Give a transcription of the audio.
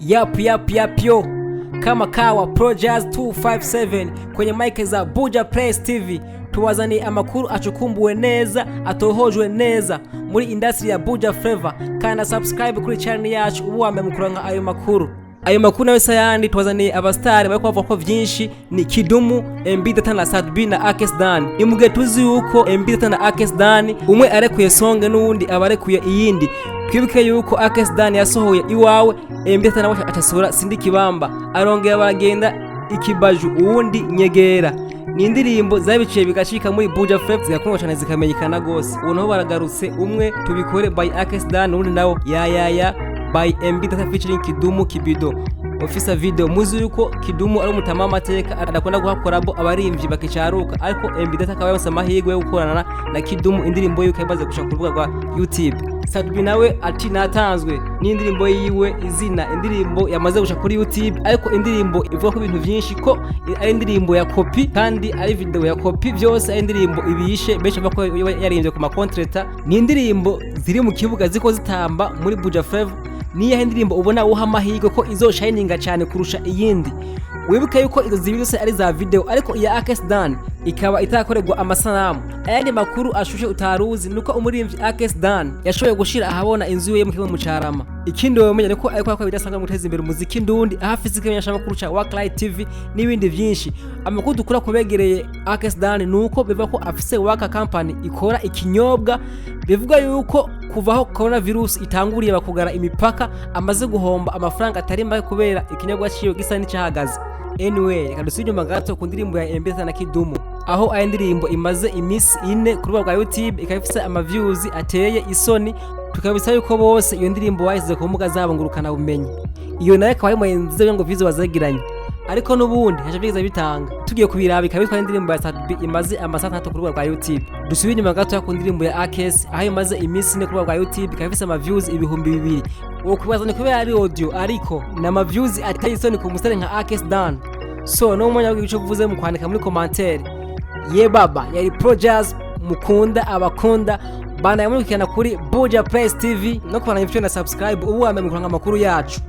Yap yo. Kama kawa Projaz 257 kwenye mic za BujaPress Tv tuwazani amakuru acukumbuwe neza atohojwe neza muri industry ya Buja Flavor. Kana subscribe kuri channel yacu ubu wambe mukuranga ayo makuru nawe sayandi tuwazani abastari bariko bavuga ko vyinshi ni Kidumu, MB Data na Sadbi na Akes Don. Imuge tuzi yuko MB Data na Akes Don umwe arekuye songe n'uwundi abarekuye iyindi. Twibuke yuko Akes Don yasohoye iwawe, MB Data nawe atasura sindi kibamba arongera baragenda ikibaju uwundi nyegera. Ni indirimbo zabiciye bigashika muri Buja Flavor zigakundwa cyane zikamenyekana gose. Ubu baragarutse umwe tubikore by Akes Don undi nawo ya by MB Data featuring Kidumu Kibido. Ofisa video muzi yuko Kidumu ari umutama amateka adakunda guhakorabo abarimvyi bakicaruka, ariko MB Data akaba yose amahirwe yo gukorana na Kidumu indirimbo yuko ibaze gushaka ku rubuga rwa YouTube. Sadbi nawe ati natanzwe n'indirimbo yiwe izina indirimbo yamaze gushaka kuri YouTube, ariko indirimbo ivuga ko ibintu byinshi ko ari indirimbo ya copy kandi ari video ya copy, byose ari indirimbo ibishe benshi bako yarimvye ku makontreta. Ni indirimbo ziri mu kibuga ziko zitamba muri Buja Flavor. Niya indirimbo ubona uha amahirwe ko izo shininga cyane kurusha iyindi. Wibuke yuko izo zibiri zose ari za video, ariko iya Akes Don ikaba itakorerwa amasanamu. Ayandi makuru ashushe utaruzi nuko umurimvyi Akes Don yashoboye gushira ahabona inzu ye mu kimwe mu Carama. Ikindi womenye nuko ariko akaba bidasanga muteza imbere umuziki ndundi ahafise kamenyesha makuru cha Worklight TV n'ibindi vyinshi. Amakuru dukura kubegereye Akes Don nuko biva ko afise waka company ikora ikinyobwa, bivuga yuko kuvaho coronavirus itanguriye bakugara imipaka amaze guhomba amafaranga atari mbaye kubera ikinyobwa ciyo gisa n'icahagaze. Anyway, reka dusubire gato ku ndirimbo ya MB Data na Kidumu, aho aya ndirimbo imaze imisi 4 ku rubuga rwa YouTube ikabifise amaviews ateye isoni. Tukabisa yuko bose iyo ndirimbo bayize ku mbuga zabo ngurukana bumenyi. Iyo naye akaba ari mu nziza ngo Fizzo bazagiranye, ariko nubundi haje byiza bitanga tugiye kubiraba ikabitwa indirimbo ya Sadbi imaze amasaha 3 ku rubuga rwa YouTube. Dusubire inyuma gato ku ndirimbo ya Akes aho imaze imisi 4 ku rubuga rwa YouTube ikabifise amaviews 2,000. Uwo kubaza ni kubera ari audio ariko na views ateye isoni ku musore nka Akes Don. So no mwanya w'igice kuvuze mu kwandika muri commentaire. Ye baba yari Projaz mukunda abakunda bana yamurikana kuri BujaPress TV no kubana na subscribe ubu wambe mukuranga amakuru yacu.